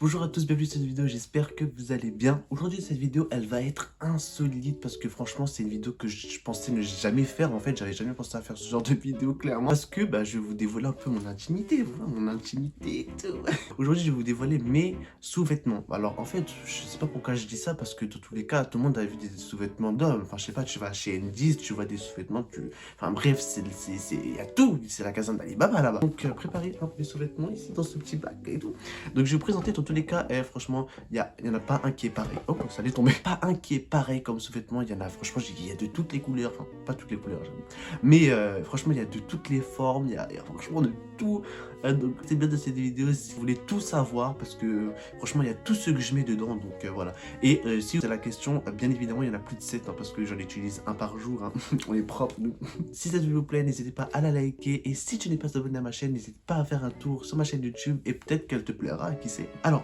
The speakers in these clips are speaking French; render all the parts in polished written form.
Bonjour à tous, bienvenue sur cette vidéo, j'espère que vous allez bien. Aujourd'hui cette vidéo elle va être insolite parce que franchement c'est une vidéo que je pensais ne jamais faire. En fait j'avais jamais pensé à faire ce genre de vidéo clairement. Parce que je vais vous dévoiler un peu mon intimité, voilà, mon intimité et tout. Aujourd'hui je vais vous dévoiler mes sous-vêtements. Alors en fait je sais pas pourquoi je dis ça parce que dans tous les cas tout le monde a vu des sous-vêtements d'hommes. Enfin je sais pas, tu vas chez N10, tu vois des sous-vêtements, enfin bref, il y a tout, c'est la caserne d'Alibaba là-bas. Donc préparez mes sous-vêtements ici dans ce petit bac et tout. Donc je vais vous présenter dans tous les cas, franchement, il y en a pas un qui est pareil. Oh, ça allait tomber. Pas un qui est pareil comme sous-vêtement, il y en a, franchement, il y a de toutes les couleurs, enfin, pas toutes les couleurs, j'avoue. Mais franchement, il y a de toutes les formes, il y a franchement de tout. Donc c'est bien de cette vidéo si vous voulez tout savoir, parce que franchement, il y a tout ce que je mets dedans, donc voilà. Et si vous avez la question, bien évidemment, il y en a plus de 7, hein, parce que j'en utilise un par jour, hein. On est propre, nous. Si cette vidéo vous plaît, n'hésitez pas à la liker, et si tu n'es pas abonné à ma chaîne, n'hésite pas à faire un tour sur ma chaîne YouTube, et peut-être qu'elle te plaira, qui sait. Alors,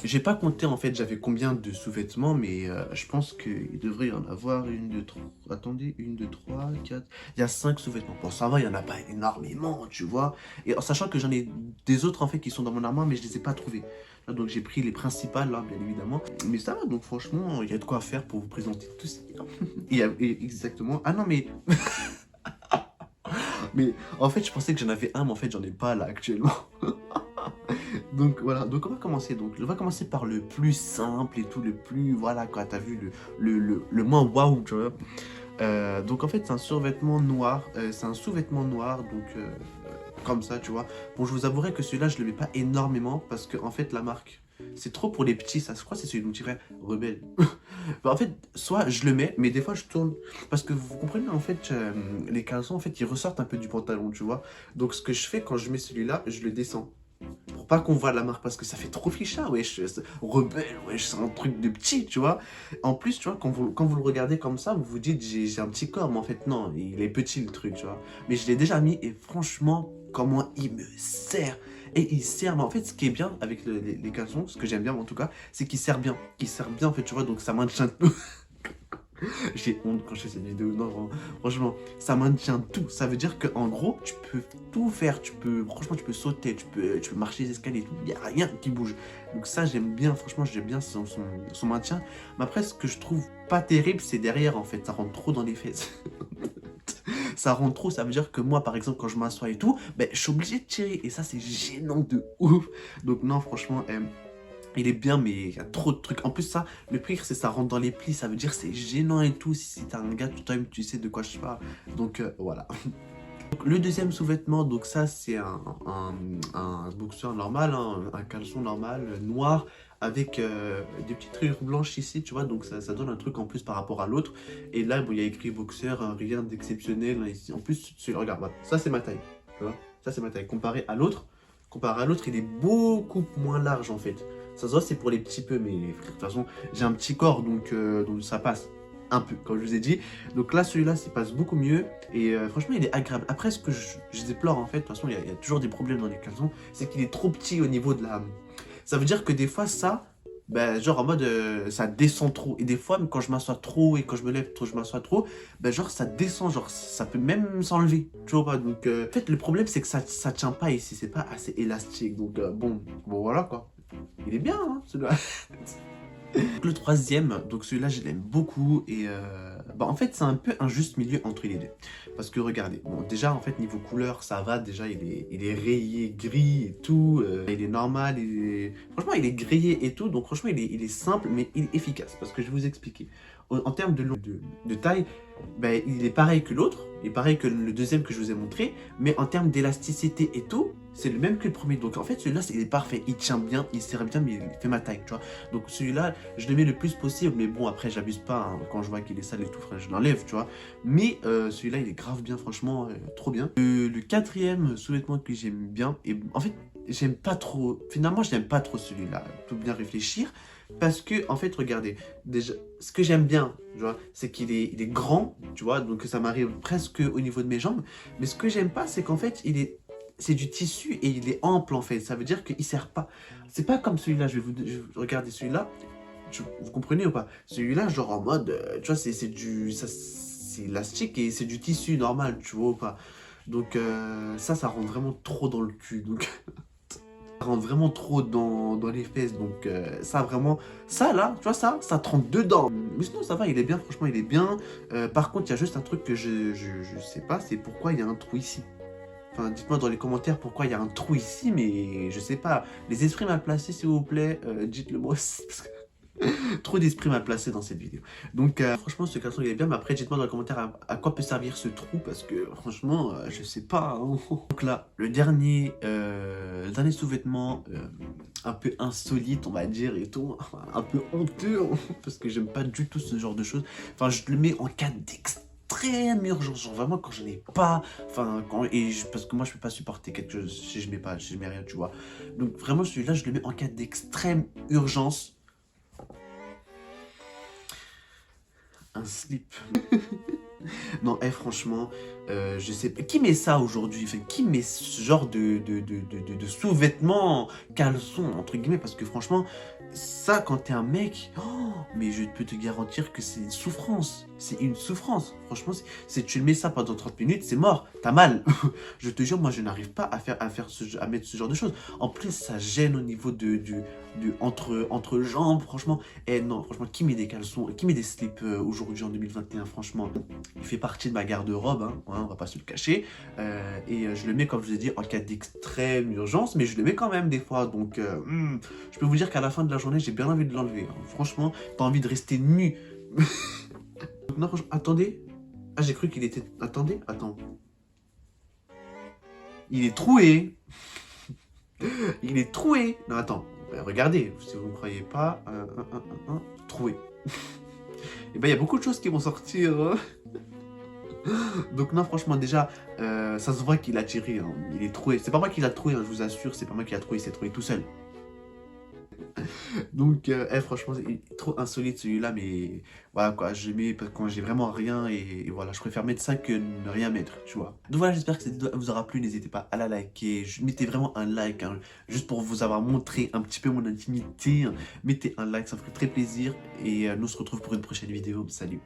j'ai pas compté en fait j'avais combien de sous-vêtements, mais je pense qu'il devrait y en avoir une, deux, trois. Attendez, une, deux, trois, quatre. Il y a 5 sous-vêtements. Bon, ça va, il y en a pas énormément, tu vois. Et en sachant que j'en ai des autres en fait qui sont dans mon armoire, mais je les ai pas trouvés. Là, donc j'ai pris les principales là, bien évidemment. Mais ça va, donc franchement, il y a de quoi faire pour vous présenter tout ça. Exactement. Ah non, mais. Mais en fait, je pensais que j'en avais un, mais en fait, j'en ai pas là actuellement. Donc voilà, donc on va commencer. Donc on va commencer par le plus simple et tout, le plus, voilà quoi, t'as vu, le moins waouh, tu vois. Donc en fait c'est un survêtement noir, c'est un sous-vêtement noir, donc comme ça, tu vois. Bon, je vous avouerai que celui-là je le mets pas énormément parce que en fait la marque, c'est trop pour les petits, ça je crois que c'est celui de mon petit frère, Rebelle. Bah, en fait, soit je le mets, mais des fois je tourne, parce que vous comprenez en fait, les caleçons en fait ils ressortent un peu du pantalon, tu vois. Donc ce que je fais quand je mets celui-là, je le descends. Pour pas qu'on voit la marque, parce que ça fait trop fichard, wesh, rebelle, wesh, c'est un truc de petit, tu vois. En plus, tu vois, quand vous le regardez comme ça, vous vous dites, j'ai un petit corps, mais en fait, non, il est petit le truc, tu vois. Mais je l'ai déjà mis, et franchement, comment il me sert. Et il sert, mais en fait, ce qui est bien avec les caleçons, ce que j'aime bien en tout cas, c'est qu'il sert bien. Il sert bien, en fait, tu vois, donc ça maintient tout. J'ai honte quand je fais cette vidéo. Non, franchement, ça maintient tout. Ça veut dire qu'en gros, tu peux tout faire. Franchement, tu peux sauter, tu peux marcher les escaliers et tout. Il n'y a rien qui bouge. Donc ça, j'aime bien. Franchement, j'aime bien son maintien. Mais après, ce que je trouve pas terrible, c'est derrière, en fait. Ça rentre trop dans les fesses. Ça rentre trop. Ça veut dire que moi, par exemple, quand je m'assois et tout, je suis obligé de tirer. Et ça, c'est gênant de ouf. Donc non, franchement, il est bien, mais il y a trop de trucs. En plus, ça, le pire, c'est ça rentre dans les plis. Ça veut dire c'est gênant et tout. Si t'es un gars, toi-même, tu sais de quoi je parle. Donc, voilà. Donc, le deuxième sous-vêtement, donc ça, c'est un boxeur normal, hein, un caleçon normal, noir, avec des petites rayures blanches ici, tu vois. Donc, ça donne un truc en plus par rapport à l'autre. Et là, bon, il y a écrit boxeur, rien d'exceptionnel, hein, ici. En plus, regarde, voilà, ça, c'est ma taille. Tu vois, ça, c'est ma taille. Comparé à l'autre, il est beaucoup moins large, en fait. Ça se voit, c'est pour les petits peu, mais de toute façon, j'ai un petit corps, donc ça passe un peu, comme je vous ai dit. Donc là, celui-là, ça passe beaucoup mieux. Et franchement, il est agréable. Après, ce que je déplore, en fait, de toute façon, il y a toujours des problèmes dans les caleçons, c'est qu'il est trop petit au niveau de la... Ça veut dire que des fois, ça, genre en mode, ça descend trop. Et des fois, même quand je m'assois trop et quand je me lève trop, je m'assois trop, genre ça descend, genre ça peut même s'enlever. Tu vois pas. Donc, en fait, le problème, c'est que ça tient pas ici. C'est pas assez élastique. Donc, bon, voilà quoi. Il est bien, hein, celui-là. Le troisième, donc celui-là, je l'aime beaucoup. Et en fait, c'est un peu un juste milieu entre les deux. Parce que regardez, bon, déjà, en fait, niveau couleur, ça va. Déjà, il est rayé gris et tout. Il est normal. Franchement, il est grillé et tout. Donc, franchement, il est simple, mais il est efficace. Parce que je vais vous expliquer. En termes de taille, il est pareil que l'autre. Il est pareil que le deuxième que je vous ai montré. Mais en termes d'élasticité et tout, c'est le même que le premier. Donc, en fait, celui-là, il est parfait. Il tient bien, il serre bien, mais il fait ma taille, tu vois. Donc, celui-là, je le mets le plus possible. Mais bon, après, j'abuse pas. Hein. Quand je vois qu'il est sale et tout, frère, je l'enlève, tu vois. Mais celui-là, il est grave bien, franchement, trop bien. Le quatrième sous-vêtement que j'aime bien, et en fait, j'aime pas trop. Finalement, je n'aime pas trop celui-là. Tout bien réfléchir. Parce que, en fait, regardez, déjà, ce que j'aime bien, tu vois, c'est il est grand, tu vois, donc ça m'arrive presque au niveau de mes jambes. Mais ce que j'aime pas, c'est qu'en fait, c'est du tissu et il est ample, en fait. Ça veut dire qu'il sert pas. C'est pas comme celui-là, je vais regarder celui-là. Vous comprenez ou pas? Celui-là, genre en mode, tu vois, c'est élastique et c'est du tissu normal, tu vois ou pas? Donc, ça rend vraiment trop dans le cul, donc... Ça rentre vraiment trop dans les fesses, donc ça vraiment, ça là, tu vois ça te rentre dedans. Mais sinon ça va, il est bien, franchement il est bien. Par contre il y a juste un truc que je sais pas, c'est pourquoi il y a un trou ici. Enfin dites-moi dans les commentaires pourquoi il y a un trou ici, mais je sais pas. Les esprits mal placés s'il vous plaît, dites-le moi aussi, parce que trop d'esprit mal placé dans cette vidéo. Donc franchement ce caleçon il est bien, mais après dites-moi dans les commentaires à quoi peut servir ce trou, parce que franchement je sais pas, hein. Donc là le dernier sous-vêtement un peu insolite on va dire et tout, un peu honteux hein, parce que j'aime pas du tout ce genre de choses. Enfin je le mets en cas d'extrême urgence, genre vraiment quand je n'ai pas, enfin parce que moi je peux pas supporter quelque chose si je mets rien, tu vois. Donc vraiment celui-là je le mets en cas d'extrême urgence. Un slip. Non, franchement, je sais pas. Qui met ça aujourd'hui? Enfin, qui met ce genre de sous-vêtements, caleçon, entre guillemets? Parce que franchement, ça, quand t'es un mec, oh, mais je peux te garantir que c'est une souffrance. C'est une souffrance. Franchement, tu le mets ça pendant 30 minutes, c'est mort. T'as mal. Je te jure, moi, je n'arrive pas à mettre ce genre de choses. En plus, ça gêne au niveau entre jambes, franchement. Non, franchement, qui met des caleçons, qui met des slips aujourd'hui en 2021, franchement? Il fait partie de ma garde-robe, hein, on va pas se le cacher. Je le mets, comme je vous ai dit, en cas d'extrême urgence, mais je le mets quand même des fois. Donc, je peux vous dire qu'à la fin de la journée, j'ai bien envie de l'enlever. Hein. Franchement, t'as envie de rester nu. Donc, non, franchement, attendez. Ah, j'ai cru qu'il était... Attendez, attends. Il est troué. Il est troué. Non, attends. Regardez, si vous ne croyez pas. Troué. Et ben, il y a beaucoup de choses qui vont sortir. Hein. Donc non franchement déjà ça se voit qu'il a tiré, hein. Il est troué, c'est pas moi qui l'a troué, hein, je vous assure, c'est pas moi qui l'a troué, il s'est troué tout seul. Donc franchement c'est trop insolite celui-là, mais voilà quoi, je le mets quand j'ai vraiment rien et voilà, je préfère mettre ça que ne rien mettre, tu vois. Donc voilà, j'espère que cette vidéo vous aura plu, n'hésitez pas à la liker, mettez vraiment un like, hein, juste pour vous avoir montré un petit peu mon intimité, hein. Mettez un like, ça ferait très plaisir et nous on se retrouve pour une prochaine vidéo, salut.